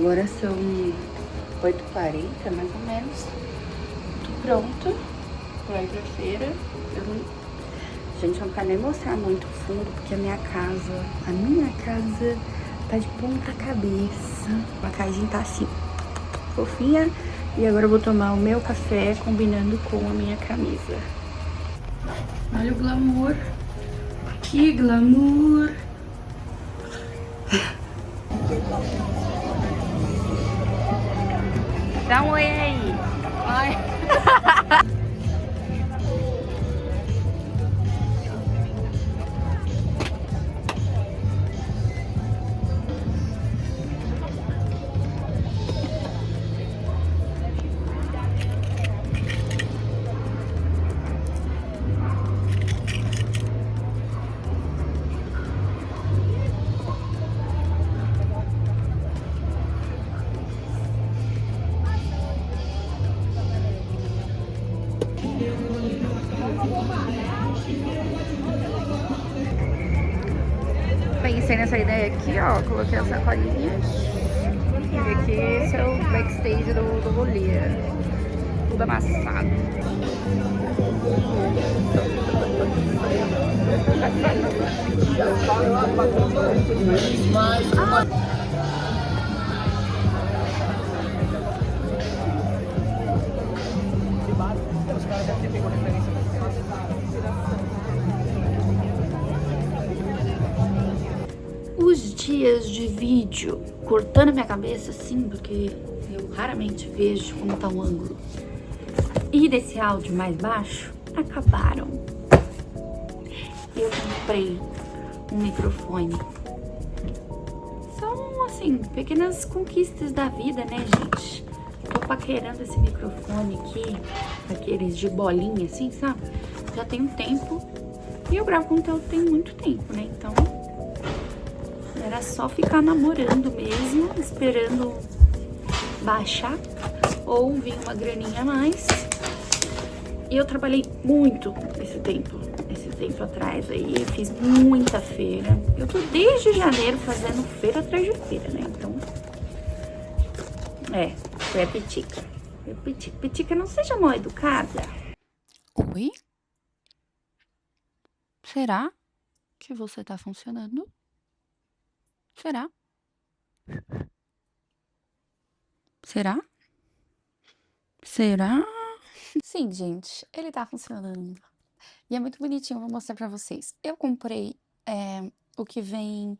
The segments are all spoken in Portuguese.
Agora são 8h40, mais ou menos. Tô pronta pra ir pra feira. Gente, eu não quero nem mostrar muito o fundo, porque a minha casa tá de ponta cabeça. A casinha tá assim, fofinha. E agora eu vou tomar o meu café combinando com a minha camisa. Olha o glamour. Que glamour. Dá um oi aí. Oi. Pensei nessa ideia aqui, ó. Coloquei a sacolinha. E aqui esse é o backstage do rolê. Tudo amassado. Os dias de vídeo cortando a minha cabeça assim, porque eu raramente vejo como tá o ângulo, e desse áudio mais baixo, acabaram. Eu comprei um microfone. São, assim, pequenas conquistas da vida, né, gente? Tô paquerando esse microfone aqui, aqueles de bolinha, assim, sabe? Já tem um tempo. E eu gravo conteúdo tem muito tempo, né? Então, era só ficar namorando mesmo, esperando baixar ou vir uma graninha a mais. E eu trabalhei muito esse tempo atrás aí, fiz muita feira. Eu tô desde janeiro fazendo feira atrás de feira, né? Então, foi a Pitica. Pitica, não seja mal educada. Oi? Será que você tá funcionando? Será? Será? Será? Sim, gente, ele tá funcionando. E é muito bonitinho, vou mostrar pra vocês. Eu comprei o que vem,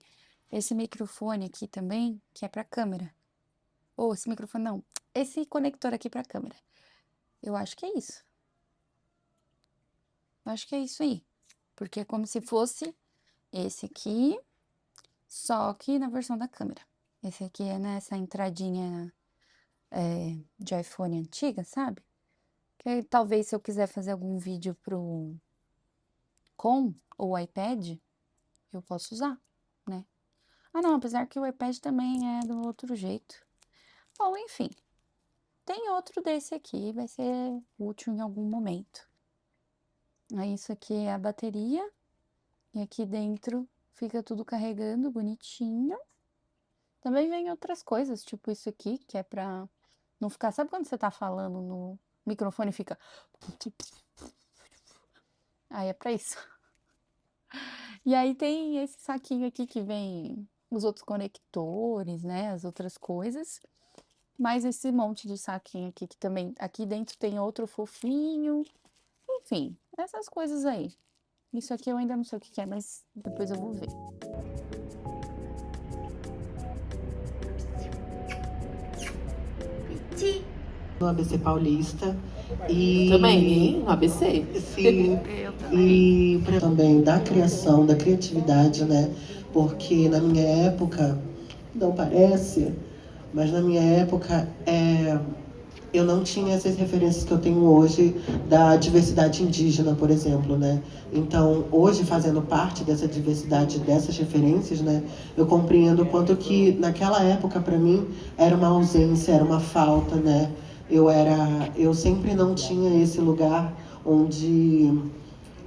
esse microfone aqui também, que é pra câmera. Ou esse microfone não, esse conector aqui pra câmera. Eu acho que é isso. Eu acho que é isso aí. Porque é como se fosse esse aqui, só que na versão da câmera. Esse aqui é nessa entradinha de iPhone antiga, sabe? Que aí, talvez se eu quiser fazer algum vídeo com o iPad, eu posso usar, né? Ah, não, apesar que o iPad também é do outro jeito. Bom, enfim. Tem outro desse aqui, vai ser útil em algum momento. Aí isso aqui é a bateria. E aqui dentro fica tudo carregando bonitinho. Também vem outras coisas, tipo isso aqui, que é pra não ficar... Sabe quando você tá falando no microfone e fica... Aí é pra isso. E aí tem esse saquinho aqui que vem os outros conectores, né? As outras coisas. Mais esse monte de saquinho aqui, que também... Aqui dentro tem outro fofinho. Enfim, essas coisas aí. Isso aqui eu ainda não sei o que é, mas depois eu vou ver. No ABC Paulista e também, hein? No ABC. Sim, Eu também. e também da criação, da criatividade, né? Porque na minha época, não parece, mas na minha época eu não tinha essas referências que eu tenho hoje da diversidade indígena, por exemplo, né? Então, hoje, fazendo parte dessa diversidade, dessas referências, né? Eu compreendo o quanto que, naquela época, para mim, era uma ausência, era uma falta, né? Eu sempre não tinha esse lugar onde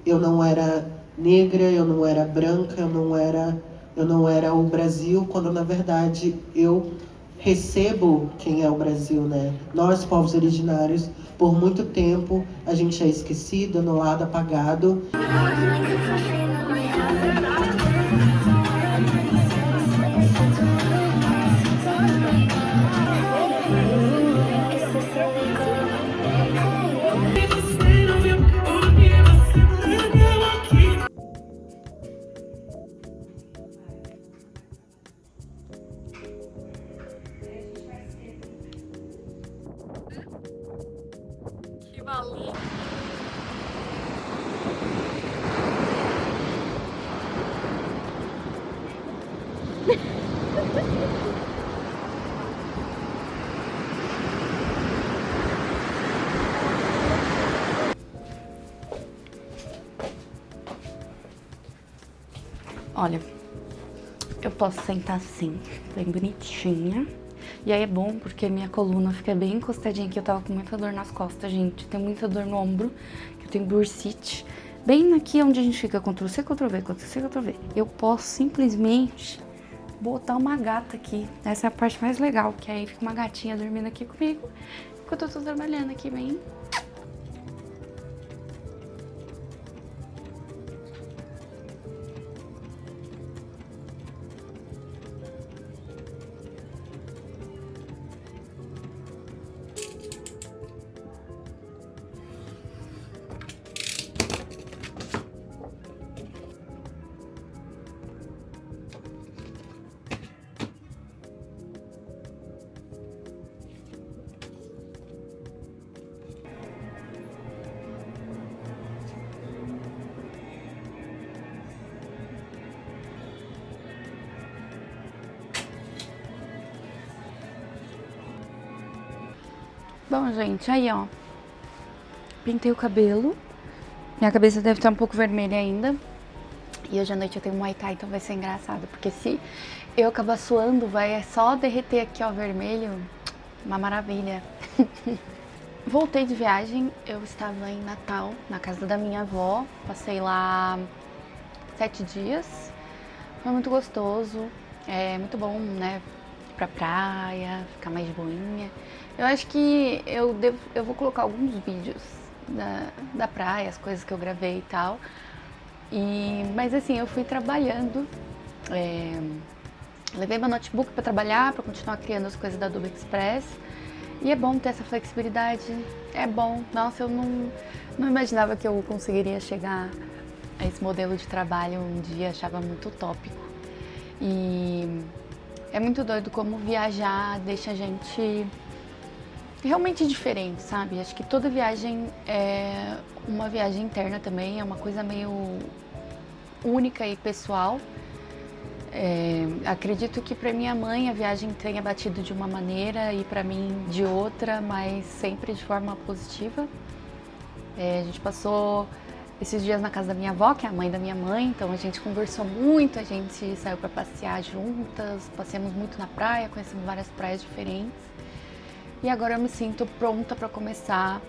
eu não era negra, eu não era branca, eu não era o Brasil, quando, na verdade, eu recebo quem é o Brasil, né? Nós, povos originários, por muito tempo, a gente é esquecido, anulado, apagado. Que balinha. Olha, eu posso sentar assim, bem bonitinha. E aí é bom porque minha coluna fica bem encostadinha aqui. Eu tava com muita dor nas costas, gente. Tenho muita dor no ombro, que eu tenho bursite. Bem aqui onde a gente fica, Ctrl+C, Ctrl+V, Ctrl+C, Ctrl+V. Eu posso simplesmente botar uma gata aqui. Essa é a parte mais legal, que aí fica uma gatinha dormindo aqui comigo, enquanto eu tô trabalhando aqui bem. Bom, gente, aí ó, pintei o cabelo. Minha cabeça deve estar um pouco vermelha ainda. E hoje à noite eu tenho Muay Thai, então vai ser engraçado. Porque se eu acabar suando, vai só derreter aqui ó, vermelho. Uma maravilha. Voltei de viagem, eu estava em Natal, na casa da minha avó. Passei lá 7 dias. Foi muito gostoso, é muito bom, né? Ir pra praia, ficar mais de boinha. Eu acho que eu vou colocar alguns vídeos da praia, as coisas que eu gravei e tal. Mas assim, eu fui trabalhando, levei meu notebook para trabalhar, para continuar criando as coisas da Adobe Express. E é bom ter essa flexibilidade, é bom. Nossa, eu não imaginava que eu conseguiria chegar a esse modelo de trabalho um dia, achava muito utópico. E é muito doido como viajar deixa a gente realmente diferente, sabe? Acho que toda viagem é uma viagem interna também, é uma coisa meio única e pessoal. Acredito que para minha mãe a viagem tenha batido de uma maneira e para mim de outra, mas sempre de forma positiva. A gente passou esses dias na casa da minha avó, que é a mãe da minha mãe, então a gente conversou muito, a gente saiu para passear juntas, passeamos muito na praia, conhecemos várias praias diferentes. E agora eu me sinto pronta para começar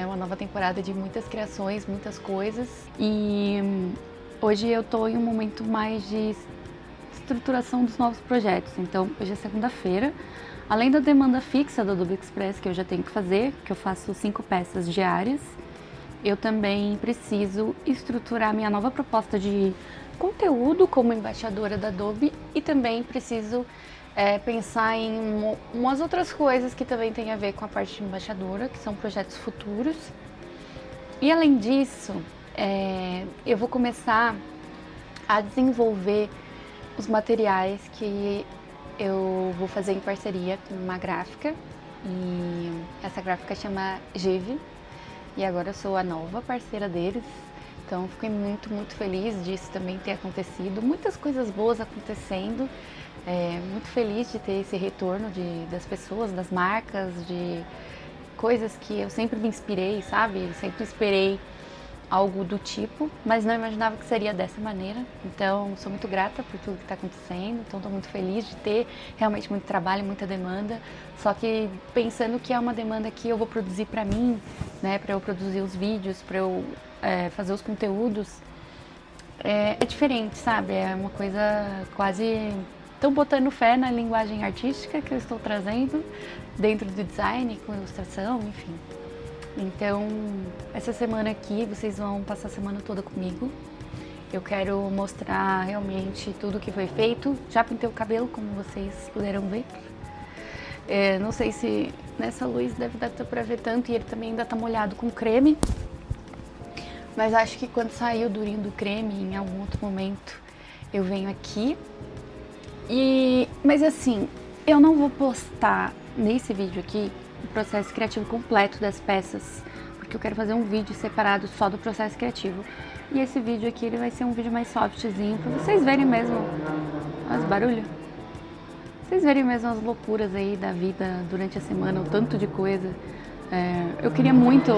uma nova temporada de muitas criações, muitas coisas. E hoje eu tô em um momento mais de estruturação dos novos projetos. Então, hoje é segunda-feira. Além da demanda fixa do Adobe Express que eu já tenho que fazer, que eu faço 5 peças diárias, eu também preciso estruturar minha nova proposta de conteúdo como embaixadora da Adobe e também preciso pensar em umas outras coisas que também tem a ver com a parte de embaixadora, que são projetos futuros. E além disso, eu vou começar a desenvolver os materiais que eu vou fazer em parceria com uma gráfica. E essa gráfica chama Give. E agora eu sou a nova parceira deles. Então fiquei muito, muito feliz disso também ter acontecido. Muitas coisas boas acontecendo. Muito feliz de ter esse retorno das pessoas, das marcas, de coisas que eu sempre me inspirei, sabe? Sempre esperei algo do tipo, mas não imaginava que seria dessa maneira. Então, sou muito grata por tudo que está acontecendo. Então, estou muito feliz de ter realmente muito trabalho, muita demanda. Só que pensando que é uma demanda que eu vou produzir para mim, né? Para eu produzir os vídeos, para eu fazer os conteúdos. É diferente, sabe? É uma coisa quase estão botando fé na linguagem artística que eu estou trazendo dentro do design, com ilustração, enfim. Então, essa semana aqui, vocês vão passar a semana toda comigo. Eu quero mostrar realmente tudo que foi feito. Já pintei o cabelo, como vocês puderam ver. Não sei se nessa luz deve dar pra ver tanto, e ele também ainda tá molhado com creme. Mas acho que quando sair o durinho do creme, em algum outro momento, eu venho aqui. Mas assim, eu não vou postar nesse vídeo aqui o processo criativo completo das peças, porque eu quero fazer um vídeo separado só do processo criativo. E esse vídeo aqui, ele vai ser um vídeo mais softzinho, pra vocês verem mesmo. Olha os barulhos. Vocês verem mesmo as loucuras aí da vida durante a semana, o tanto de coisa. Eu queria muito...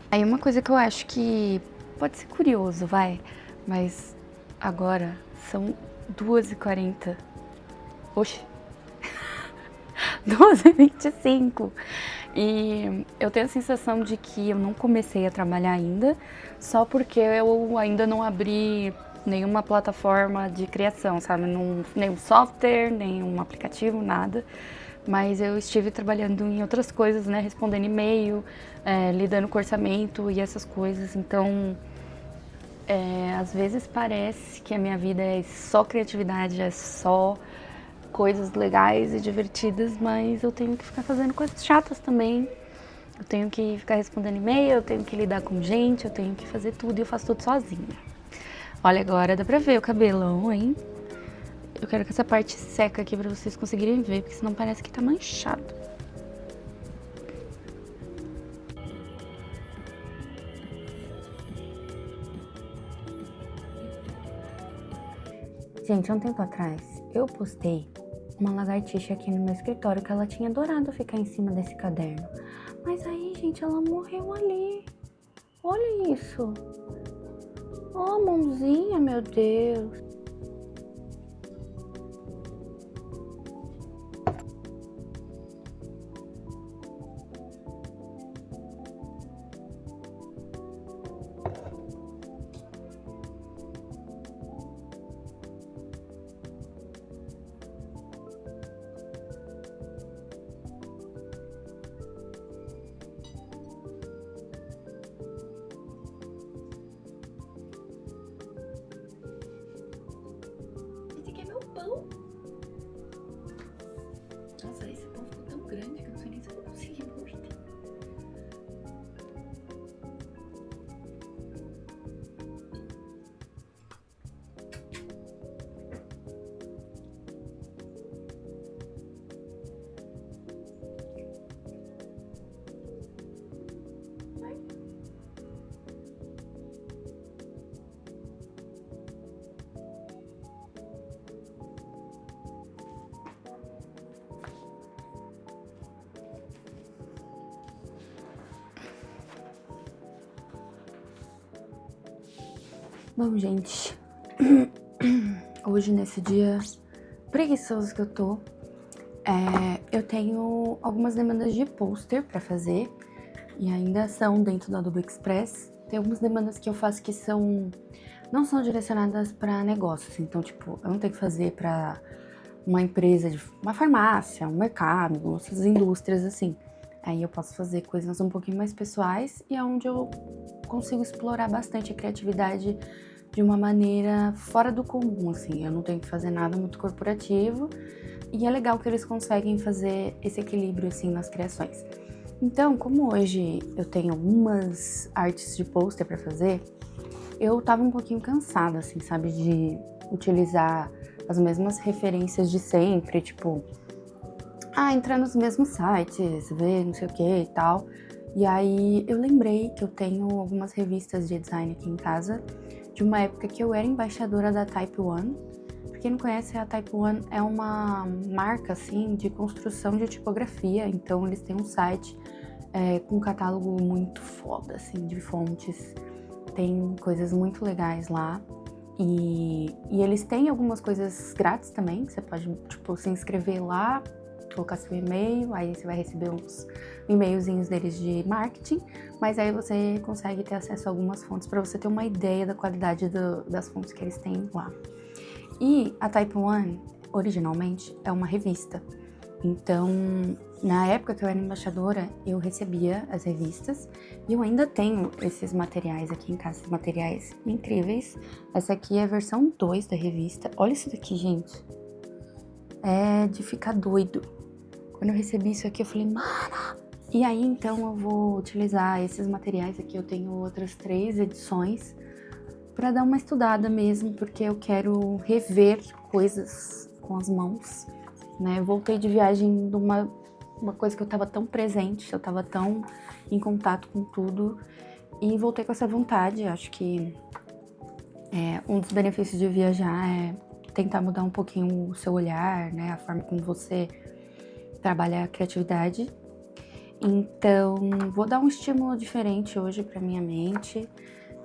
Aí uma coisa que eu acho que pode ser curioso, mas agora são 2h40. Oxi! 2h25. E eu tenho a sensação de que eu não comecei a trabalhar ainda, só porque eu ainda não abri nenhuma plataforma de criação, sabe? Nenhum software, nenhum aplicativo, nada. Mas eu estive trabalhando em outras coisas, né? Respondendo e-mail, lidando com orçamento e essas coisas. Então, às vezes parece que a minha vida é só criatividade, é só coisas legais e divertidas, mas eu tenho que ficar fazendo coisas chatas também. Eu tenho que ficar respondendo e-mail, eu tenho que lidar com gente, eu tenho que fazer tudo e eu faço tudo sozinha. Olha, agora dá pra ver o cabelão, hein? Eu quero que essa parte seca aqui pra vocês conseguirem ver, porque senão parece que tá manchado. Gente, há um tempo atrás, eu postei uma lagartixa aqui no meu escritório que ela tinha adorado ficar em cima desse caderno. Mas aí, gente, ela morreu ali. Olha isso. Ó, mãozinha, meu Deus. Nossa, esse pão ficou tão grande que eu não sei nem se eu vou conseguir morder. Bom, gente, hoje nesse dia preguiçoso que eu tô, eu tenho algumas demandas de pôster pra fazer e ainda são dentro do Adobe Express. Tem algumas demandas que eu faço que não são direcionadas pra negócios, então, tipo, eu não tenho que fazer pra uma empresa, uma farmácia, um mercado, essas indústrias assim. Aí eu posso fazer coisas um pouquinho mais pessoais e é onde eu consigo explorar bastante a criatividade de uma maneira fora do comum, assim. Eu não tenho que fazer nada muito corporativo e é legal que eles conseguem fazer esse equilíbrio, assim, nas criações. Então, como hoje eu tenho algumas artes de pôster pra fazer, eu tava um pouquinho cansada, assim, sabe, de utilizar as mesmas referências de sempre, tipo, entrar nos mesmos sites, ver não sei o que e tal. E aí eu lembrei que eu tenho algumas revistas de design aqui em casa, de uma época que eu era embaixadora da Type One. Pra quem não conhece, a Type One é uma marca, assim, de construção de tipografia. Então eles têm um site com um catálogo muito foda, assim, de fontes. Tem coisas muito legais lá. E eles têm algumas coisas grátis também, que você pode, tipo, se inscrever lá, colocar seu e-mail, aí você vai receber uns e-mailzinhos deles de marketing, mas aí você consegue ter acesso a algumas fontes para você ter uma ideia da qualidade das fontes que eles têm lá. E a Type One, originalmente, é uma revista. Então, na época que eu era embaixadora, eu recebia as revistas e eu ainda tenho esses materiais aqui em casa, esses materiais incríveis. Essa aqui é a versão 2 da revista. Olha isso daqui, gente. É de ficar doido. Quando eu recebi isso aqui, eu falei, mana! E aí, então, eu vou utilizar esses materiais aqui. Eu tenho outras 3 edições para dar uma estudada mesmo, porque eu quero rever coisas com as mãos, né? Eu voltei de viagem de uma coisa que eu tava tão presente, eu tava tão em contato com tudo, e voltei com essa vontade. Acho que um dos benefícios de viajar é tentar mudar um pouquinho o seu olhar, né? A forma como você trabalha a criatividade. Então, vou dar um estímulo diferente hoje pra minha mente,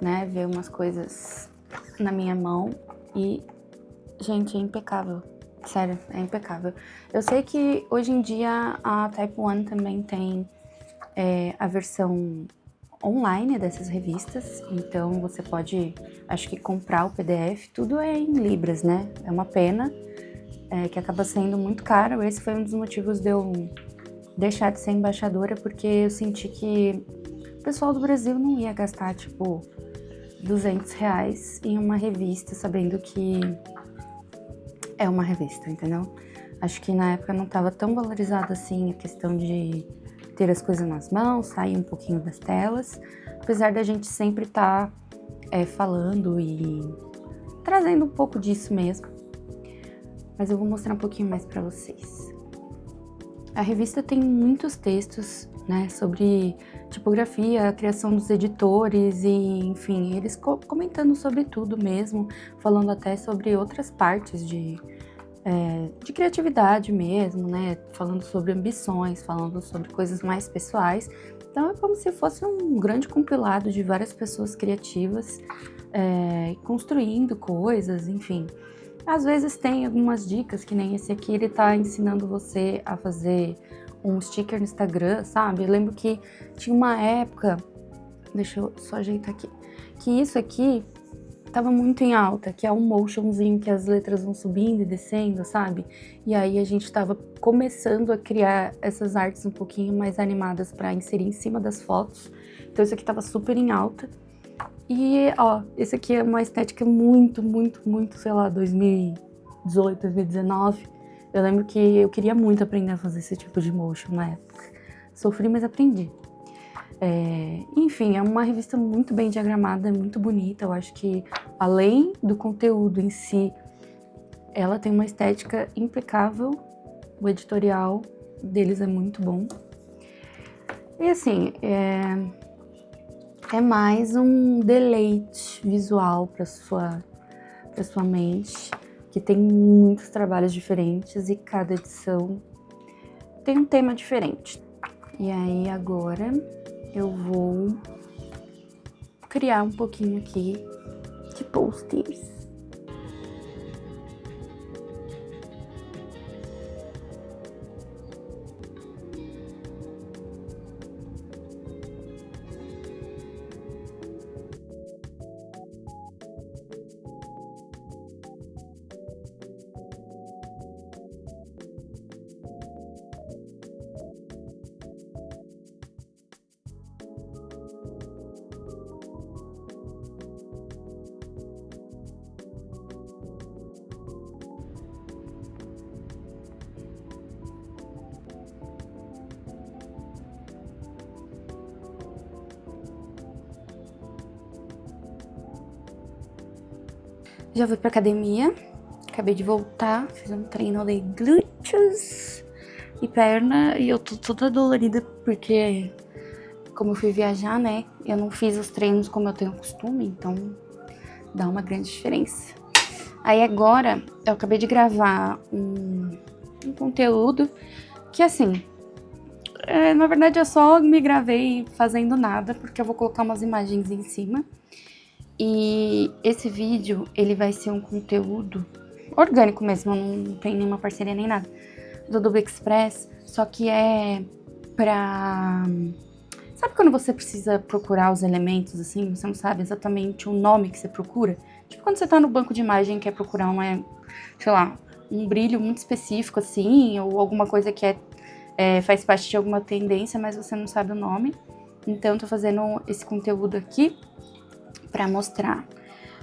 né? Ver umas coisas na minha mão e, gente, é impecável. Sério, é impecável. Eu sei que hoje em dia a Type One também tem a versão online dessas revistas, então você pode, acho que comprar o PDF, tudo é em libras, né? É uma pena, que acaba sendo muito caro. Esse foi um dos motivos de eu deixar de ser embaixadora, porque eu senti que o pessoal do Brasil não ia gastar, tipo, R$200 em uma revista, sabendo que é uma revista, entendeu? Acho que na época não estava tão valorizada assim a questão de ter as coisas nas mãos, sair um pouquinho das telas, apesar da gente sempre estar falando e trazendo um pouco disso mesmo. Mas eu vou mostrar um pouquinho mais para vocês. A revista tem muitos textos, né, sobre tipografia, a criação dos editores e, enfim, eles comentando sobre tudo mesmo, falando até sobre outras partes de criatividade mesmo, né, falando sobre ambições, falando sobre coisas mais pessoais. Então é como se fosse um grande compilado de várias pessoas criativas construindo coisas, enfim. Às vezes tem algumas dicas, que nem esse aqui, ele tá ensinando você a fazer um sticker no Instagram, sabe? Eu lembro que tinha uma época, deixa eu só ajeitar aqui, que isso aqui tava muito em alta, que é um motionzinho que as letras vão subindo e descendo, sabe? E aí a gente tava começando a criar essas artes um pouquinho mais animadas pra inserir em cima das fotos. Então isso aqui tava super em alta. E, ó, esse aqui é uma estética muito, muito, muito, sei lá, 2018, 2019. Eu lembro que eu queria muito aprender a fazer esse tipo de motion na época. Sofri, mas aprendi. Enfim, é uma revista muito bem diagramada, muito bonita. Eu acho que, além do conteúdo em si, ela tem uma estética impecável. O editorial deles é muito bom. E assim, é mais um deleite visual para sua mente, que tem muitos trabalhos diferentes e cada edição tem um tema diferente. E aí agora eu vou criar um pouquinho aqui de posters. Já fui pra academia, acabei de voltar, fiz um treino de glúteos e perna e eu tô toda dolorida porque, como eu fui viajar, né, eu não fiz os treinos como eu tenho costume, então dá uma grande diferença. Aí agora eu acabei de gravar um conteúdo que, assim, Na verdade, eu só me gravei fazendo nada, porque eu vou colocar umas imagens em cima. E esse vídeo, ele vai ser um conteúdo orgânico mesmo, não tem nenhuma parceria nem nada, do Adobe Express, só que é pra... Sabe quando você precisa procurar os elementos, assim, você não sabe exatamente o nome que você procura? Tipo quando você tá no banco de imagem e quer procurar sei lá, um brilho muito específico, assim, ou alguma coisa que faz parte de alguma tendência, mas você não sabe o nome. Então, eu tô fazendo esse conteúdo aqui pra mostrar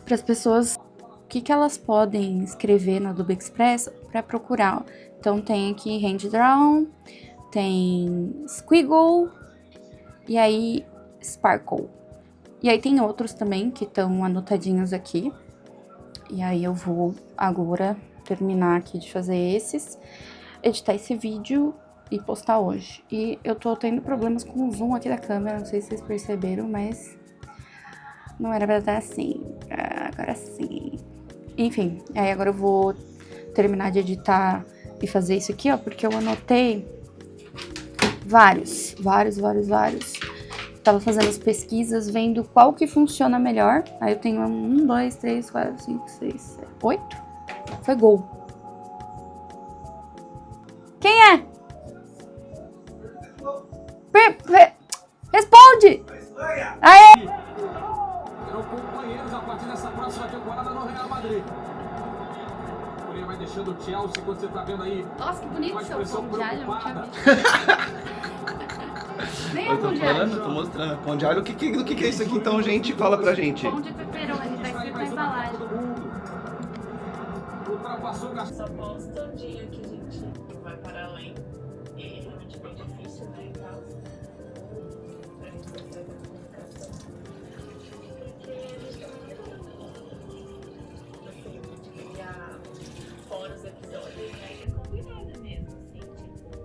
para as pessoas o que elas podem escrever no Adobe Express pra procurar. Então, tem aqui Hand Drawn, tem Squiggle, e aí Sparkle. E aí tem outros também que estão anotadinhos aqui. E aí eu vou agora terminar aqui de fazer esses, editar esse vídeo e postar hoje. E eu tô tendo problemas com o zoom aqui da câmera, não sei se vocês perceberam, mas não era pra estar assim. Agora sim. Enfim, aí agora eu vou terminar de editar e fazer isso aqui, ó, porque eu anotei vários. Tava fazendo as pesquisas, vendo qual que funciona melhor. Aí eu tenho 1, 2, 3, 4, 5, 6, 7, 8. Foi gol. Quem é? Responde! Aê! Serão companheiros a partir dessa próxima temporada no Real Madrid. Ele vai deixando o Chelsea quando você tá vendo aí. Nossa, que bonito seu pão de alho, eu não tinha visto. Nem é Eu tô pão de alho. falando, tô mostrando. Pão de alho, do que é isso aqui então, gente? Fala pra gente. Pão de pepperoni, tá escrito na embalagem. Ultrapassou o Só posta o dia que a gente vai para além. E realmente é bem difícil, né? E tal. A gente consegue a comunicação. Porque a gente também assim, de criar fora os episódios, né? E é combinado mesmo, assim, tipo.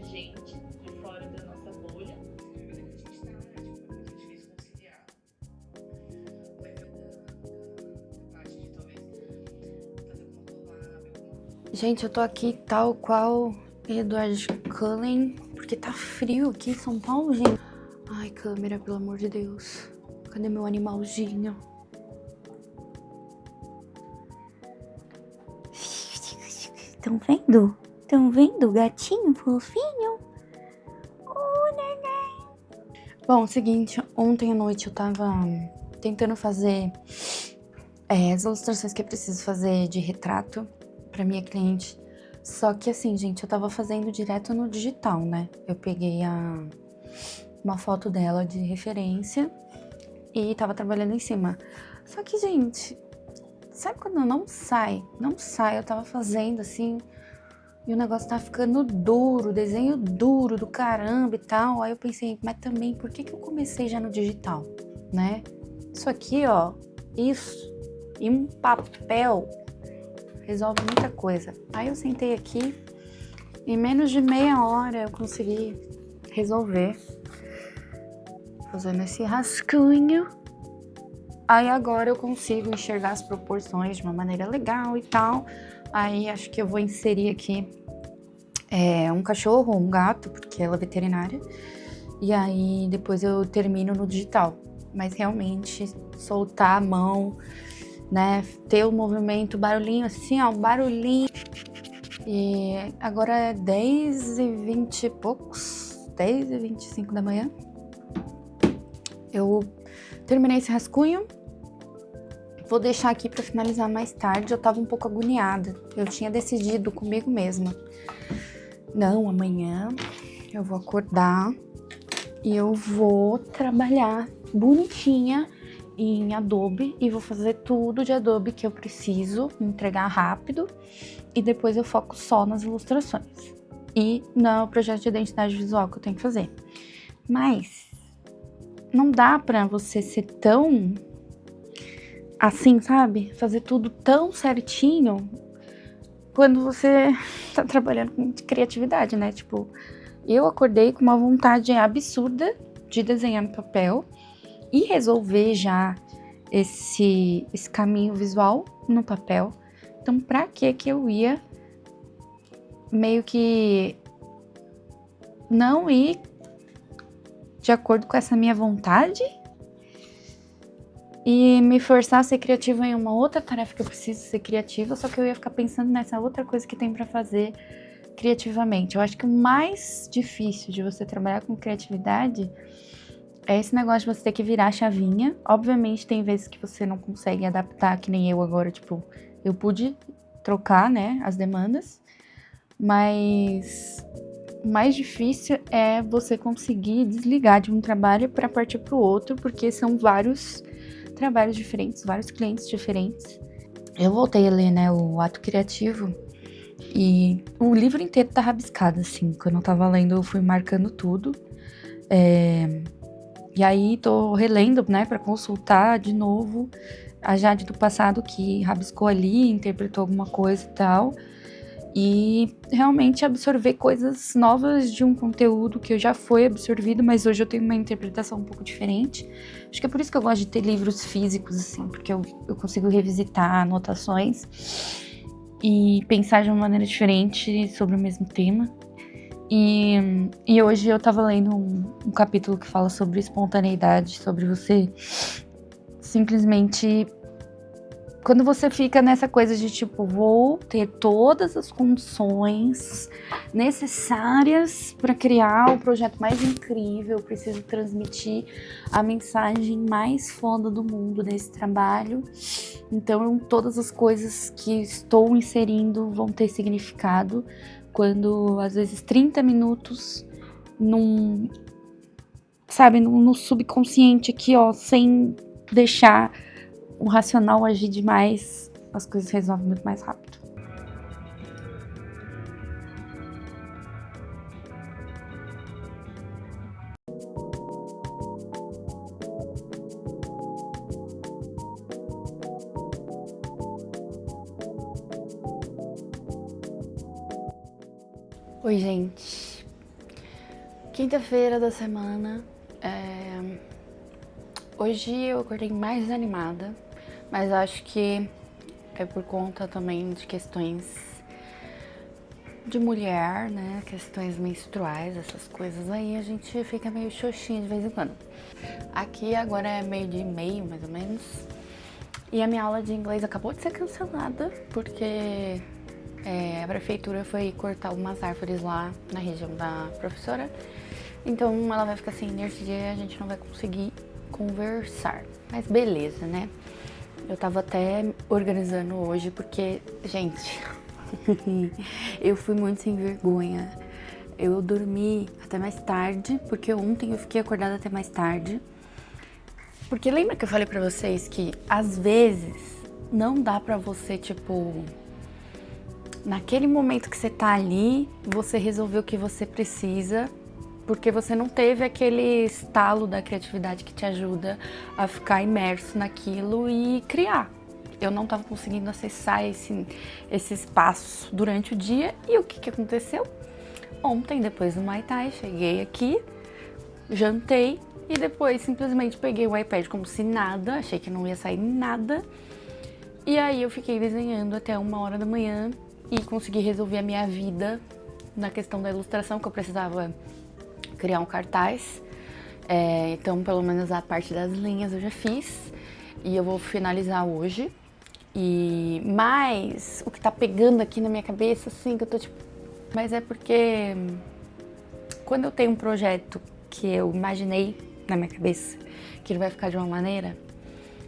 Gente de fora da nossa bolha. Mas é que a gente tá, né? Tipo, é muito difícil conciliar. Vai da parte de talvez fazer alguma collab, Gente, eu tô aqui tal qual Edward Cullen, porque tá frio aqui em São Paulo, gente. Ai, câmera, pelo amor de Deus. Cadê meu animalzinho? Estão vendo? Estão vendo o gatinho fofinho? Oh, neném. Bom, seguinte, ontem à noite eu tava tentando fazer as ilustrações que eu preciso fazer de retrato pra minha cliente. Só que assim, gente, eu tava fazendo direto no digital, né? Eu peguei uma foto dela de referência e tava trabalhando em cima. Só que, gente, sabe quando não sai? Não sai, eu tava fazendo assim e o negócio tava ficando duro, desenho duro do caramba e tal. Aí eu pensei, mas também, por que eu comecei já no digital, né? Isso aqui, ó, isso e um papel resolve muita coisa. Aí eu sentei aqui, em menos de meia hora eu consegui resolver, fazendo esse rascunho. Aí agora eu consigo enxergar as proporções de uma maneira legal e tal. Aí acho que eu vou inserir aqui um cachorro ou um gato, porque ela é veterinária. E aí depois eu termino no digital. Mas realmente soltar a mão, né, ter o movimento, barulhinho assim, ó, barulhinho. E agora é 10h20 e poucos, 10h25 da manhã. Eu terminei esse rascunho, vou deixar aqui pra finalizar mais tarde. Eu tava um pouco agoniada, eu tinha decidido comigo mesma. Não, amanhã eu vou acordar e eu vou trabalhar bonitinha em Adobe e vou fazer tudo de Adobe que eu preciso, entregar rápido, e depois eu foco só nas ilustrações e no projeto de identidade visual que eu tenho que fazer. Mas não dá pra você ser tão assim, sabe? Fazer tudo tão certinho quando você tá trabalhando com criatividade, né? Tipo, eu acordei com uma vontade absurda de desenhar no papel e resolver já esse caminho visual no papel. Então, pra que eu ia meio que não ir de acordo com essa minha vontade e me forçar a ser criativa em uma outra tarefa que eu preciso ser criativa, só que eu ia ficar pensando nessa outra coisa que tem pra fazer criativamente. Eu acho que o mais difícil de você trabalhar com criatividade é esse negócio de você ter que virar a chavinha. Obviamente tem vezes que você não consegue adaptar, que nem eu agora, tipo, eu pude trocar, né, as demandas, mas o mais difícil é você conseguir desligar de um trabalho para partir para o outro, porque são vários trabalhos diferentes, vários clientes diferentes. Eu voltei a ler, né, o Ato Criativo e o livro inteiro tá rabiscado, assim. Quando eu tava lendo, eu fui marcando tudo. E aí tô relendo, né, para consultar de novo a Jade do passado que rabiscou ali, interpretou alguma coisa e tal. E realmente absorver coisas novas de um conteúdo que já foi absorvido, mas hoje eu tenho uma interpretação um pouco diferente. Acho que é por isso que eu gosto de ter livros físicos, assim, porque eu consigo revisitar anotações e pensar de uma maneira diferente sobre o mesmo tema. E hoje eu tava lendo um capítulo que fala sobre espontaneidade, sobre você simplesmente... Quando você fica nessa coisa de tipo, vou ter todas as condições necessárias para criar o projeto mais incrível, preciso transmitir a mensagem mais foda do mundo nesse trabalho. Então, todas as coisas que estou inserindo vão ter significado. Quando, às vezes, 30 minutos no subconsciente aqui, ó, sem deixar o racional agir demais, as coisas resolvem muito mais rápido. Oi, gente. Quinta-feira da semana. Hoje eu acordei mais desanimada, mas acho que é por conta também de questões de mulher, né? Questões menstruais, essas coisas aí, a gente fica meio xoxinha de vez em quando. Aqui agora é 12:30, mais ou menos, e a minha aula de inglês acabou de ser cancelada, porque a prefeitura foi cortar algumas árvores lá na região da professora, então ela vai ficar sem energia e a gente não vai conseguir conversar. Mas beleza, né? Eu tava até organizando hoje porque, gente, eu fui muito sem vergonha. Eu dormi até mais tarde, porque ontem eu fiquei acordada até mais tarde. Porque lembra que eu falei pra vocês que às vezes não dá pra você, tipo, naquele momento que você tá ali, você resolver o que você precisa, porque você não teve aquele estalo da criatividade que te ajuda a ficar imerso naquilo e criar. Eu não estava conseguindo acessar esse espaço durante o dia. E o que aconteceu? Ontem, depois do Muay Thai, cheguei aqui, jantei e depois simplesmente peguei o iPad como se nada, achei que não ia sair nada. E aí eu fiquei desenhando até 1h da manhã e consegui resolver a minha vida na questão da ilustração, que eu precisava criar um cartaz. Então pelo menos a parte das linhas eu já fiz e eu vou finalizar hoje. Mas o que tá pegando aqui na minha cabeça, assim, que eu tô tipo... Mas é porque quando eu tenho um projeto que eu imaginei na minha cabeça que ele vai ficar de uma maneira,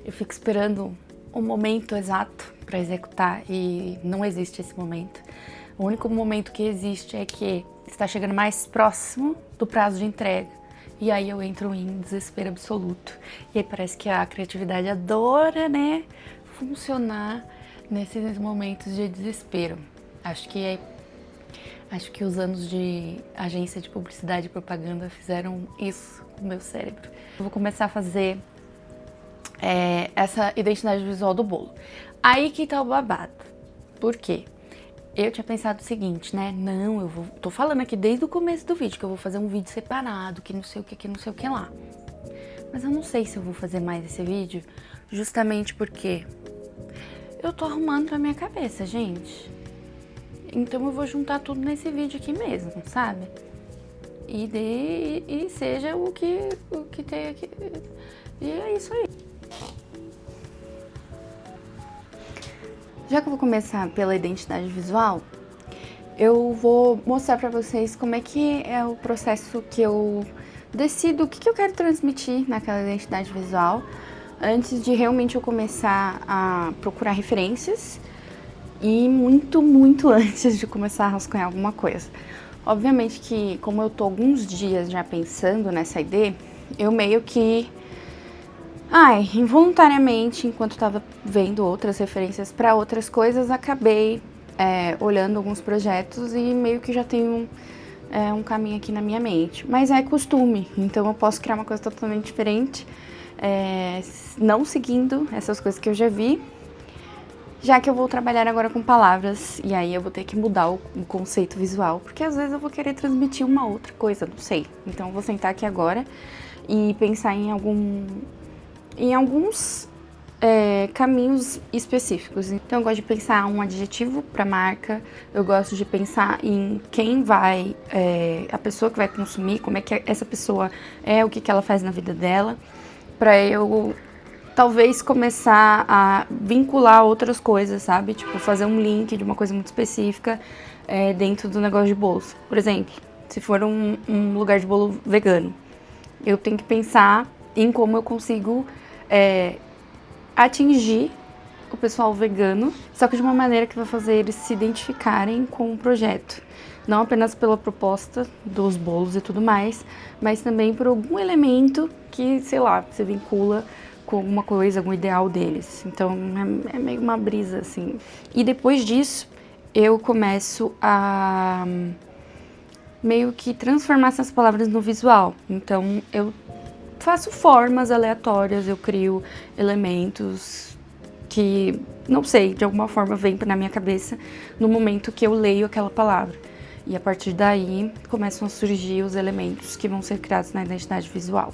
eu fico esperando o momento exato para executar e não existe esse momento. O único momento que existe é que está chegando mais próximo do prazo de entrega. E aí eu entro em desespero absoluto. E aí parece que a criatividade adora, né, funcionar nesses momentos de desespero. Acho que os anos de agência de publicidade e propaganda fizeram isso com o meu cérebro. Eu vou começar a fazer essa identidade visual do bolo. Aí que tá o babado. Por quê? Eu tinha pensado o seguinte, né? Não, tô falando aqui desde o começo do vídeo que eu vou fazer um vídeo separado, que não sei o que lá. Mas eu não sei se eu vou fazer mais esse vídeo, justamente porque eu tô arrumando pra minha cabeça, gente. Então eu vou juntar tudo nesse vídeo aqui mesmo, sabe? e seja o que tem aqui. E é isso aí. Já que eu vou começar pela identidade visual, eu vou mostrar pra vocês como é que é o processo que eu decido o que eu quero transmitir naquela identidade visual, antes de realmente eu começar a procurar referências e muito antes de começar a rascunhar alguma coisa. Obviamente que, como eu tô alguns dias já pensando nessa ideia, eu meio que, involuntariamente, enquanto estava vendo outras referências para outras coisas, acabei olhando alguns projetos e meio que já tenho um caminho aqui na minha mente. Mas é costume, então eu posso criar uma coisa totalmente diferente, não seguindo essas coisas que eu já vi, já que eu vou trabalhar agora com palavras, e aí eu vou ter que mudar o conceito visual, porque às vezes eu vou querer transmitir uma outra coisa, não sei. Então eu vou sentar aqui agora e pensar em alguns caminhos específicos. Então eu gosto de pensar um adjetivo para marca, eu gosto de pensar em quem vai, a pessoa que vai consumir, como é que essa pessoa o que ela faz na vida dela, para eu talvez começar a vincular outras coisas, sabe? Tipo, fazer um link de uma coisa muito específica dentro do negócio de bolos. Por exemplo, se for um lugar de bolo vegano, eu tenho que pensar em como eu consigo atingir o pessoal vegano, só que de uma maneira que vai fazer eles se identificarem com o projeto. Não apenas pela proposta dos bolos e tudo mais, mas também por algum elemento que, sei lá, se vincula com alguma coisa, algum ideal deles. Então é meio uma brisa, assim. E depois disso, eu começo a meio que transformar essas palavras no visual. Então eu faço formas aleatórias, eu crio elementos que, não sei, de alguma forma vem na minha cabeça no momento que eu leio aquela palavra. E a partir daí começam a surgir os elementos que vão ser criados na identidade visual.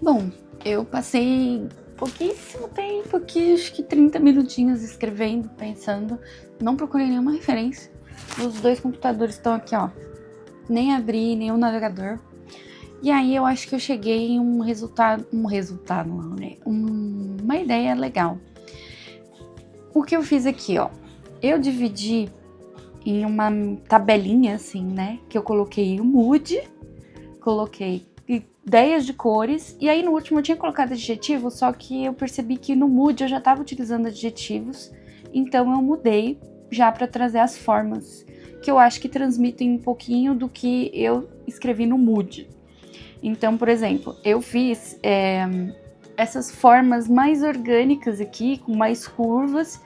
Bom, eu passei pouquíssimo tempo aqui, acho que 30 minutinhos escrevendo, pensando. Não procurei nenhuma referência. Os dois computadores estão aqui, ó. Nem abri nenhum navegador. E aí eu acho que eu cheguei em uma ideia legal. O que eu fiz aqui, ó. Eu dividi em uma tabelinha, assim, né? Que eu coloquei o mood, coloquei ideias de cores, e aí no último eu tinha colocado adjetivos, só que eu percebi que no mood eu já estava utilizando adjetivos, então eu mudei já para trazer as formas, que eu acho que transmitem um pouquinho do que eu escrevi no mood. Então, por exemplo, eu fiz essas formas mais orgânicas aqui, com mais curvas,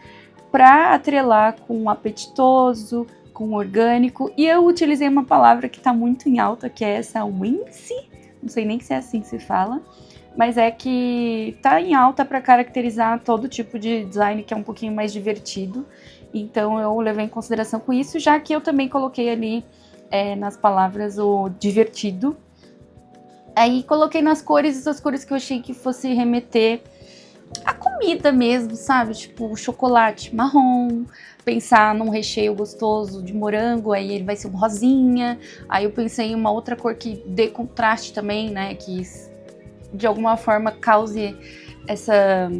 para atrelar com apetitoso, com orgânico, e eu utilizei uma palavra que está muito em alta, que é essa wincy. Não sei nem se é assim que se fala, mas é que tá em alta para caracterizar todo tipo de design que é um pouquinho mais divertido. Então eu levei em consideração com isso, já que eu também coloquei ali nas palavras o divertido. Aí coloquei nas cores essas cores que eu achei que fosse remeter a comida mesmo, sabe? Tipo chocolate marrom, pensar num recheio gostoso de morango, aí ele vai ser um rosinha. Aí eu pensei em uma outra cor que dê contraste também, né? Que de alguma forma cause essa...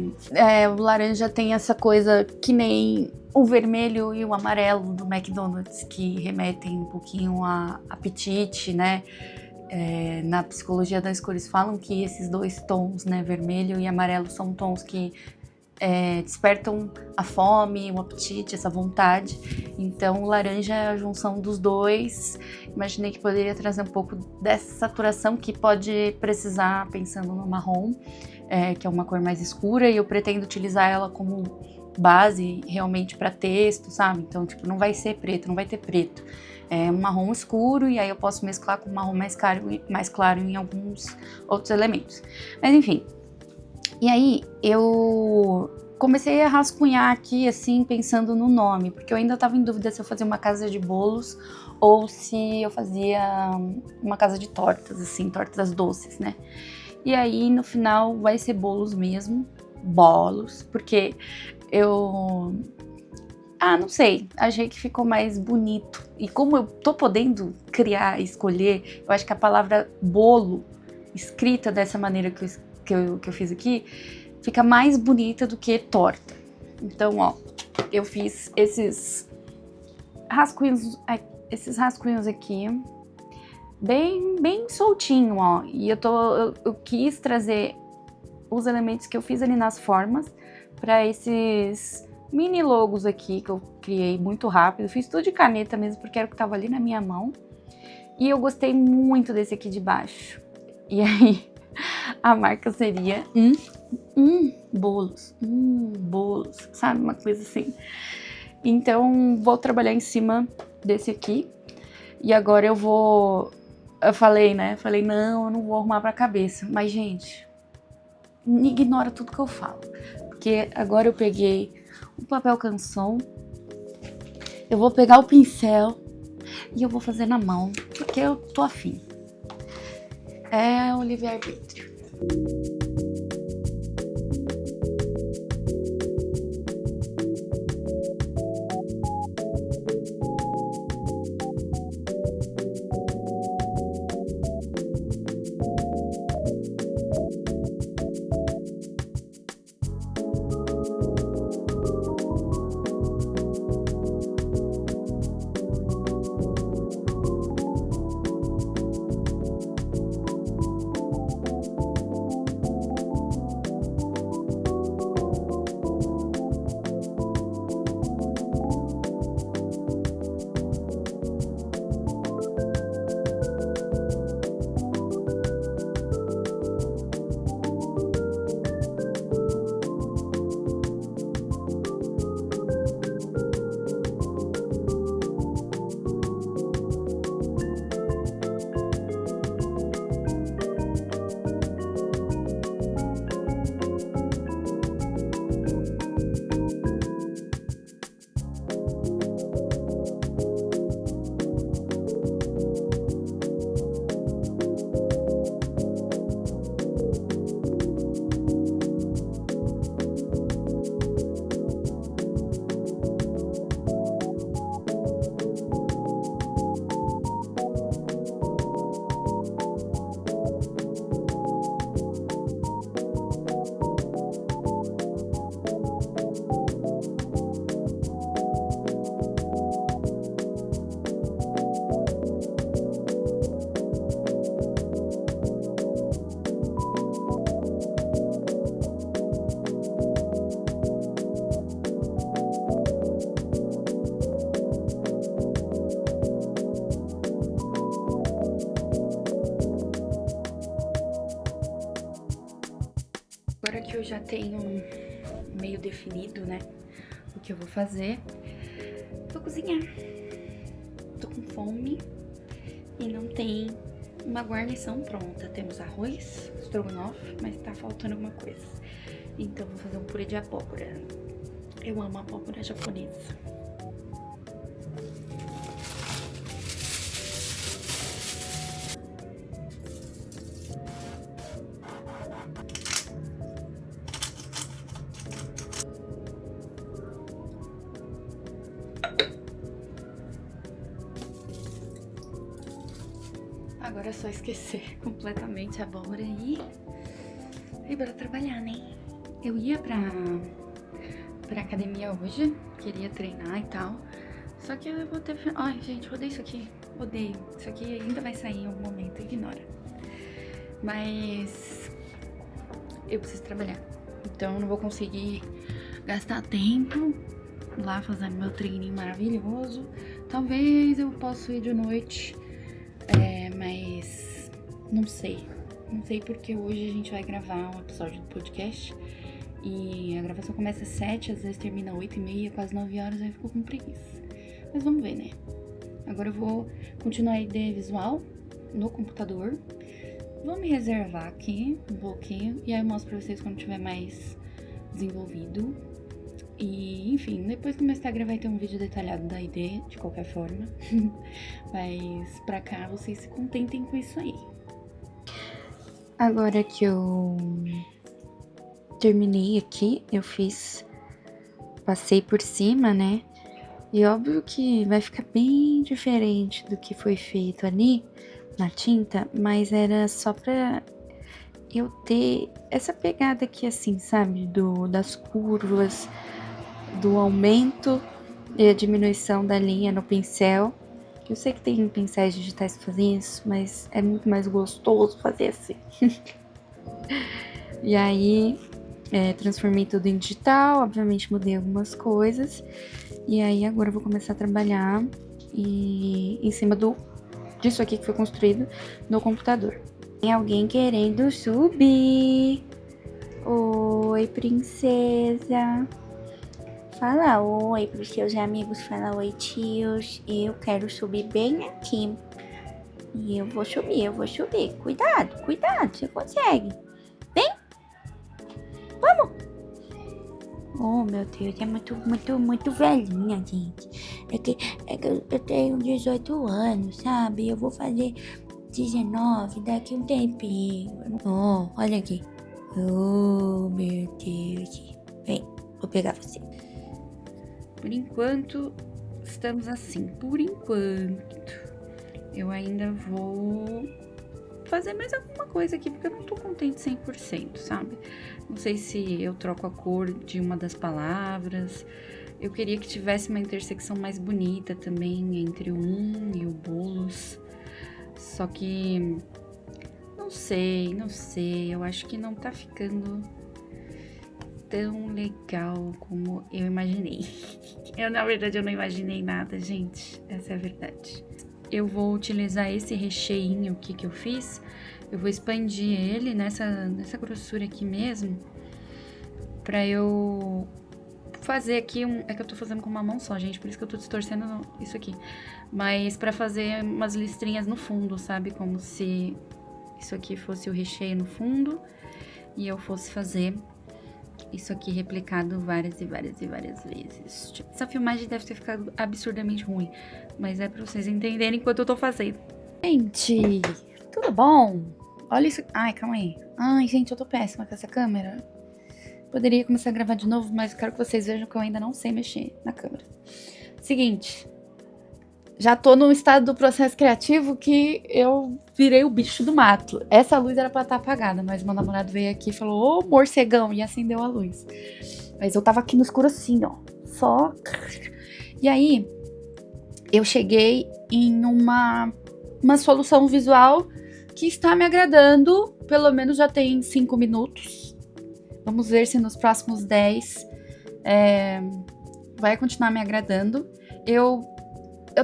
o laranja tem essa coisa que nem o vermelho e o amarelo do McDonald's, que remetem um pouquinho a apetite, né? Na psicologia das cores falam que esses dois tons, né, vermelho e amarelo, são tons que despertam a fome, o apetite, essa vontade. Então o laranja é a junção dos dois. Imaginei que poderia trazer um pouco dessa saturação que pode precisar, pensando no marrom, que é uma cor mais escura, e eu pretendo utilizar ela como base realmente pra texto, sabe? Então, tipo, não vai ser preto, não vai ter preto. É um marrom escuro e aí eu posso mesclar com um marrom mais claro em alguns outros elementos. Mas enfim. E aí eu comecei a rascunhar aqui, assim, pensando no nome, porque eu ainda tava em dúvida se eu fazia uma casa de bolos ou se eu fazia uma casa de tortas, assim, tortas doces, né? E aí, no final, vai ser bolos mesmo, bolos, porque eu... não sei, achei que ficou mais bonito. E como eu tô podendo criar, escolher, eu acho que a palavra bolo, escrita dessa maneira que eu fiz aqui, fica mais bonita do que torta. Então, ó, eu fiz esses rascunhos aqui, bem soltinho, ó. E eu quis trazer os elementos que eu fiz ali nas formas para esses mini logos aqui que eu criei muito rápido. Fiz tudo de caneta mesmo, porque era o que tava ali na minha mão. E eu gostei muito desse aqui de baixo. E aí, a marca seria bolos, sabe? Uma coisa assim. Então, vou trabalhar em cima desse aqui. E agora eu falei, né? Falei, não, eu não vou arrumar pra cabeça. Mas, gente, ignora tudo que eu falo. Porque agora eu peguei o papel canson, eu vou pegar o pincel e eu vou fazer na mão, porque eu tô afim. É o livre-arbítrio. Agora que eu já tenho meio definido, né, o que eu vou fazer, vou cozinhar. Tô com fome e não tem uma guarnição pronta. Temos arroz, estrogonofe, mas tá faltando alguma coisa. Então vou fazer um purê de abóbora. Eu amo abóbora japonesa. Agora é só esquecer completamente a abóbora e bora trabalhar, né? Eu ia pra academia hoje, queria treinar e tal, só que eu vou ter... Ai, gente, odeio isso aqui, odeio. Isso aqui ainda vai sair em algum momento, ignora. Mas eu preciso trabalhar, então eu não vou conseguir gastar tempo lá fazendo meu treininho maravilhoso. Talvez eu possa ir de noite, mas não sei. Não sei porque hoje a gente vai gravar um episódio do podcast E a gravação começa às 7, às vezes termina às 8h30, quase 9 horas, aí eu fico com preguiça. Mas vamos ver, né? Agora eu vou continuar a ideia visual no computador. Vou me reservar aqui um pouquinho e aí eu mostro pra vocês quando tiver mais desenvolvido. E, enfim, depois no meu Instagram vai ter um vídeo detalhado da ideia, de qualquer forma. Mas pra cá vocês se contentem com isso aí. Agora que eu terminei aqui, passei por cima, né? E óbvio que vai ficar bem diferente do que foi feito ali na tinta, mas era só pra eu ter essa pegada aqui assim, sabe? Das curvas, do aumento e a diminuição da linha no pincel. Eu sei que tem pincéis digitais que fazem isso, mas é muito mais gostoso fazer assim. E aí, transformei tudo em digital, obviamente mudei algumas coisas. E aí agora eu vou começar a trabalhar em cima disso aqui que foi construído no computador. Tem alguém querendo subir. Oi, princesa. Fala oi pros seus amigos, fala oi, tios. Eu quero subir bem aqui. E eu vou subir. Cuidado, você consegue. Vem. Vamos. Oh, meu Deus, é muito velhinha, gente. É que eu tenho 18 anos, sabe? Eu vou fazer 19 daqui um tempinho. Oh, olha aqui. Oh, meu Deus. Vem, vou pegar você. Por enquanto, estamos assim. Por enquanto, eu ainda vou fazer mais alguma coisa aqui, porque eu não tô contente 100%, sabe? Não sei se eu troco a cor de uma das palavras. Eu queria que tivesse uma intersecção mais bonita também entre o e o bolos. Só que não sei. Eu acho que não tá ficando tão legal como eu imaginei. Na verdade, eu não imaginei nada, gente. Essa é a verdade. Eu vou utilizar esse recheinho aqui que eu fiz. Eu vou expandir ele nessa grossura aqui mesmo. Pra eu fazer aqui É que eu tô fazendo com uma mão só, gente. Por isso que eu tô distorcendo isso aqui. Mas pra fazer umas listrinhas no fundo, sabe? Como se isso aqui fosse o recheio no fundo. E eu fosse fazer isso aqui replicado várias vezes. Essa filmagem deve ter ficado absurdamente ruim. Mas é pra vocês entenderem enquanto eu tô fazendo. Gente, tudo bom? Olha isso. Ai, calma aí. Ai, gente, eu tô péssima com essa câmera. Poderia começar a gravar de novo, mas quero que vocês vejam que eu ainda não sei mexer na câmera. Seguinte. Já tô num estado do processo criativo que eu virei o bicho do mato. Essa luz era pra estar apagada, mas meu namorado veio aqui e falou, ô morcegão, e acendeu a luz. Mas eu tava aqui no escuro assim, ó. Só. E aí, eu cheguei em uma solução visual que está me agradando. Pelo menos já tem 5 minutos. Vamos ver se nos próximos 10 vai continuar me agradando. Eu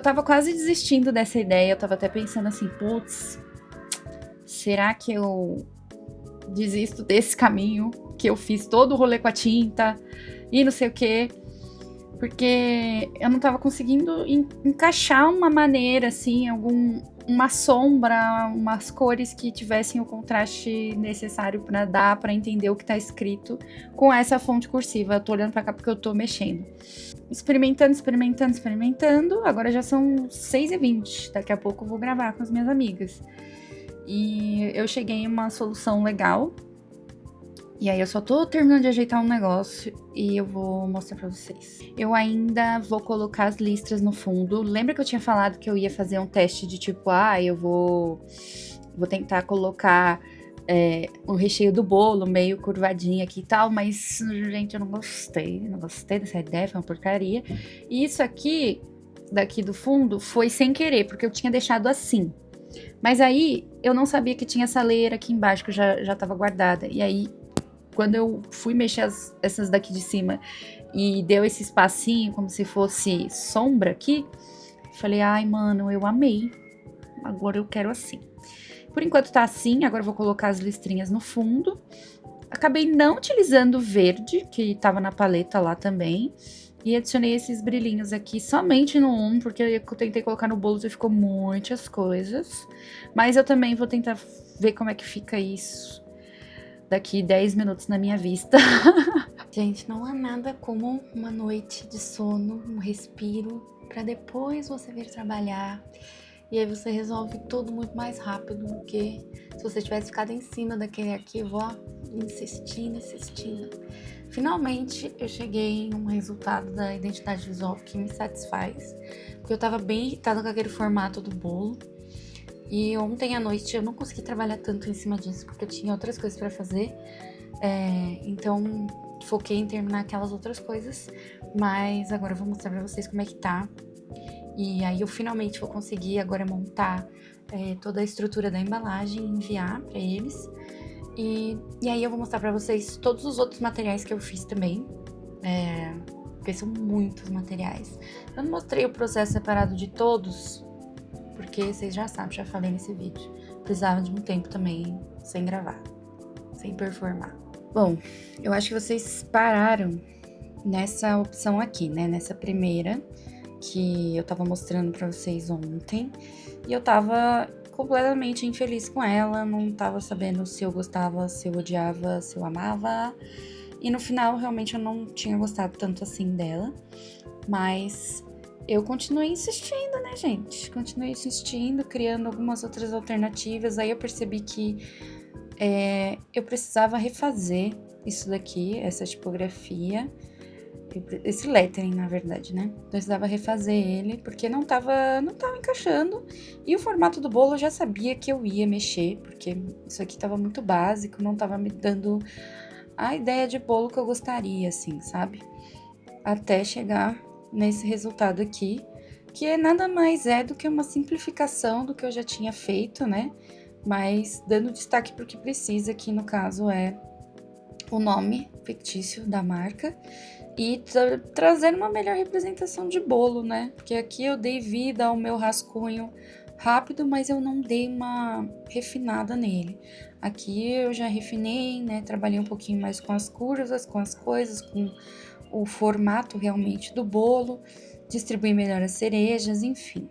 tava quase desistindo dessa ideia. Eu tava até pensando assim, putz, será que eu desisto desse caminho? Que eu fiz todo o rolê com a tinta e não sei o quê. Porque eu não tava conseguindo encaixar uma maneira, assim, uma sombra, umas cores que tivessem o contraste necessário pra entender o que tá escrito com essa fonte cursiva. Eu tô olhando pra cá porque eu tô mexendo. Experimentando. Agora já são 6h20. Daqui a pouco eu vou gravar com as minhas amigas. E eu cheguei em uma solução legal. E aí eu só tô terminando de ajeitar um negócio e eu vou mostrar pra vocês. Eu ainda vou colocar as listras no fundo. Lembra que eu tinha falado que eu ia fazer um teste de tipo, eu vou tentar colocar o recheio do bolo meio curvadinho aqui e tal, mas, gente, eu não gostei dessa ideia, foi uma porcaria. E isso aqui, daqui do fundo, foi sem querer, porque eu tinha deixado assim. Mas aí, eu não sabia que tinha essa layer aqui embaixo, que já tava guardada. E aí, quando eu fui mexer essas daqui de cima e deu esse espacinho, como se fosse sombra aqui, falei, ai, mano, eu amei. Agora eu quero assim. Por enquanto tá assim, agora eu vou colocar as listrinhas no fundo. Acabei não utilizando o verde, que tava na paleta lá também. E adicionei esses brilhinhos aqui somente no 1, porque eu tentei colocar no bolo e ficou muitas coisas. Mas eu também vou tentar ver como é que fica isso daqui 10 minutos na minha vista. Gente, não há nada como uma noite de sono, um respiro, pra depois você vir trabalhar. E aí você resolve tudo muito mais rápido do que se você tivesse ficado em cima daquele arquivo, ó, insistindo. Finalmente eu cheguei em um resultado da identidade visual que me satisfaz, porque eu tava bem irritada com aquele formato do bolo. E ontem à noite eu não consegui trabalhar tanto em cima disso, porque eu tinha outras coisas pra fazer. Então foquei em terminar aquelas outras coisas, mas agora eu vou mostrar pra vocês como é que tá. E aí eu finalmente vou conseguir agora montar toda a estrutura da embalagem e enviar pra eles. E aí eu vou mostrar pra vocês todos os outros materiais que eu fiz também, porque são muitos materiais. Eu não mostrei o processo separado de todos, porque vocês já sabem, já falei nesse vídeo. Precisava de um tempo também sem gravar, sem performar. Bom, eu acho que vocês pararam nessa opção aqui, né? Nessa primeira que eu tava mostrando pra vocês ontem. E eu tava completamente infeliz com ela, não tava sabendo se eu gostava, se eu odiava, se eu amava. E no final, realmente, eu não tinha gostado tanto assim dela. Mas eu continuei insistindo, né, gente? Continuei insistindo, criando algumas outras alternativas. Aí eu percebi que eu precisava refazer isso daqui, essa tipografia. Esse lettering, na verdade, né? Precisava refazer ele, porque não tava encaixando. E o formato do bolo eu já sabia que eu ia mexer, porque isso aqui tava muito básico, não tava me dando a ideia de bolo que eu gostaria, assim, sabe? Até chegar nesse resultado aqui, que nada mais do que uma simplificação do que eu já tinha feito, né? Mas dando destaque pro que precisa, que no caso é o nome fictício da marca. E trazendo uma melhor representação de bolo, né? Porque aqui eu dei vida ao meu rascunho rápido, mas eu não dei uma refinada nele. Aqui eu já refinei, né? Trabalhei um pouquinho mais com as curvas, com as coisas, com o formato realmente do bolo. Distribuí melhor as cerejas, enfim.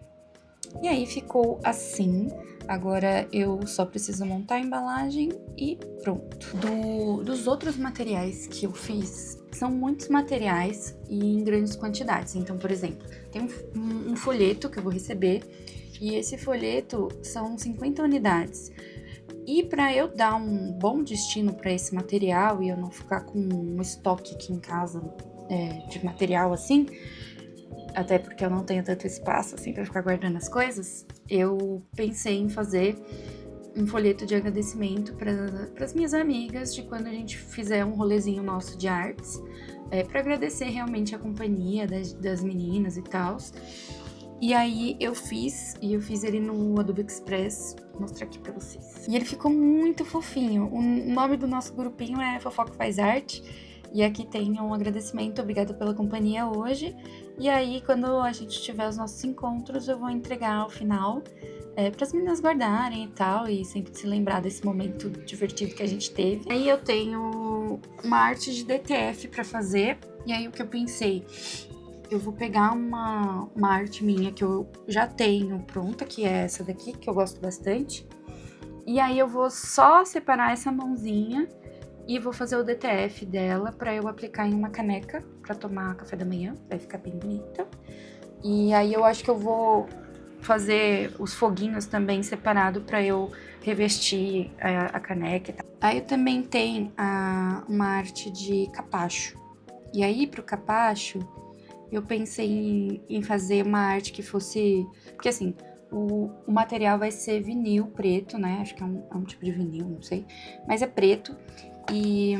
E aí ficou assim. Agora eu só preciso montar a embalagem e pronto. Dos outros materiais que eu fiz, são muitos materiais e em grandes quantidades. Então, por exemplo, tem um folheto que eu vou receber e esse folheto são 50 unidades. E para eu dar um bom destino para esse material e eu não ficar com um estoque aqui em casa de material assim, até porque eu não tenho tanto espaço assim para ficar guardando as coisas, eu pensei em fazer um folheto de agradecimento para as minhas amigas de quando a gente fizer um rolezinho nosso de artes, para agradecer realmente a companhia das meninas e tal. E aí eu fiz ele no Adobe Express, vou mostrar aqui para vocês. E ele ficou muito fofinho. O nome do nosso grupinho é Fofoca Faz Arte. E aqui tem um agradecimento, obrigada pela companhia hoje. E aí, quando a gente tiver os nossos encontros, eu vou entregar ao final para as meninas guardarem e tal, e sempre se lembrar desse momento divertido que a gente teve. Aí eu tenho uma arte de DTF para fazer, e aí o que eu pensei, eu vou pegar uma arte minha que eu já tenho pronta, que é essa daqui, que eu gosto bastante. E aí eu vou só separar essa mãozinha e vou fazer o DTF dela pra eu aplicar em uma caneca pra tomar café da manhã, vai ficar bem bonita. E aí eu acho que eu vou fazer os foguinhos também separado pra eu revestir a caneca e tal. Aí eu também tenho uma arte de capacho. E aí pro capacho eu pensei em fazer uma arte que fosse... Porque assim, o material vai ser vinil preto, né? Acho que é um tipo de vinil, não sei. Mas é preto. E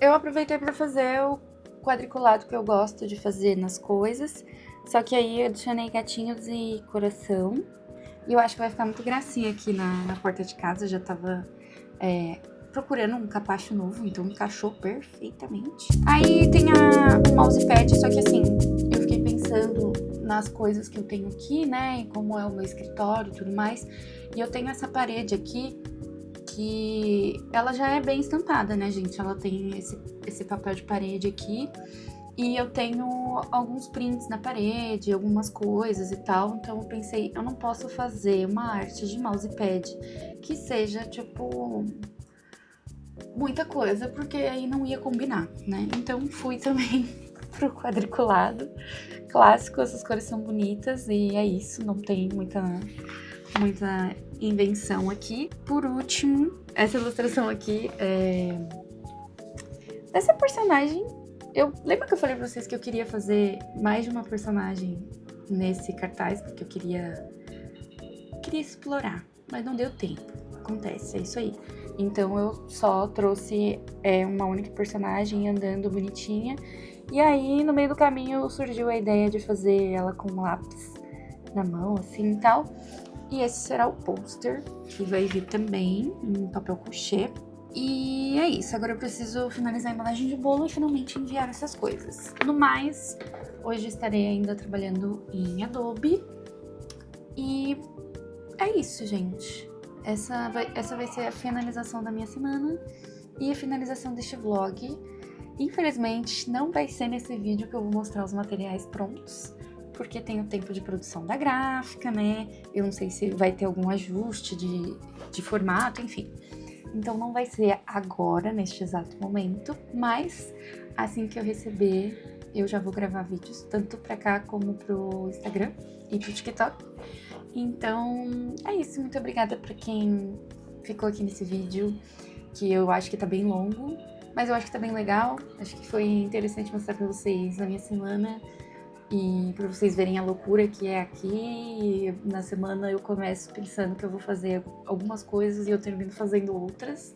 eu aproveitei para fazer o quadriculado que eu gosto de fazer nas coisas. Só que aí eu adicionei gatinhos e coração. E eu acho que vai ficar muito gracinha aqui na porta de casa. Eu já tava procurando um capacho novo, então encaixou perfeitamente. Aí tem o mousepad, só que assim, eu fiquei pensando nas coisas que eu tenho aqui, né? E como é o meu escritório e tudo mais. E eu tenho essa parede aqui, que ela já é bem estampada, né, gente? Ela tem esse papel de parede aqui. E eu tenho alguns prints na parede, algumas coisas e tal. Então eu pensei, eu não posso fazer uma arte de mousepad que seja, tipo, muita coisa, porque aí não ia combinar, né? Então fui também pro quadriculado clássico, essas cores são bonitas e é isso, não tem muita invenção aqui. Por último, essa ilustração aqui é dessa personagem. Eu lembro que eu falei pra vocês que eu queria fazer mais de uma personagem nesse cartaz, porque eu queria explorar, mas não deu tempo. Acontece, é isso aí. Então eu só trouxe uma única personagem andando bonitinha. E aí, no meio do caminho, surgiu a ideia de fazer ela com um lápis na mão, assim e tal. E esse será o pôster, que vai vir também em papel couché. E é isso, agora eu preciso finalizar a embalagem de bolo e finalmente enviar essas coisas. No mais, hoje estarei ainda trabalhando em Adobe. E é isso, gente. Essa vai ser a finalização da minha semana e a finalização deste vlog. Infelizmente, não vai ser nesse vídeo que eu vou mostrar os materiais prontos, porque tem o tempo de produção da gráfica, né? Eu não sei se vai ter algum ajuste de formato, enfim. Então não vai ser agora, neste exato momento, mas assim que eu receber, eu já vou gravar vídeos, tanto pra cá como pro Instagram e pro TikTok. Então é isso, muito obrigada pra quem ficou aqui nesse vídeo, que eu acho que tá bem longo, mas eu acho que tá bem legal. Acho que foi interessante mostrar pra vocês a minha semana e pra vocês verem a loucura que é aqui. Na semana eu começo pensando que eu vou fazer algumas coisas e eu termino fazendo outras,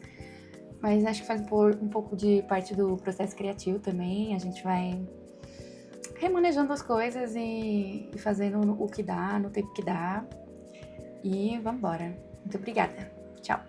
mas acho que faz um pouco de parte do processo criativo também. A gente vai remanejando as coisas e fazendo o que dá, no tempo que dá. E vambora. Muito obrigada. Tchau.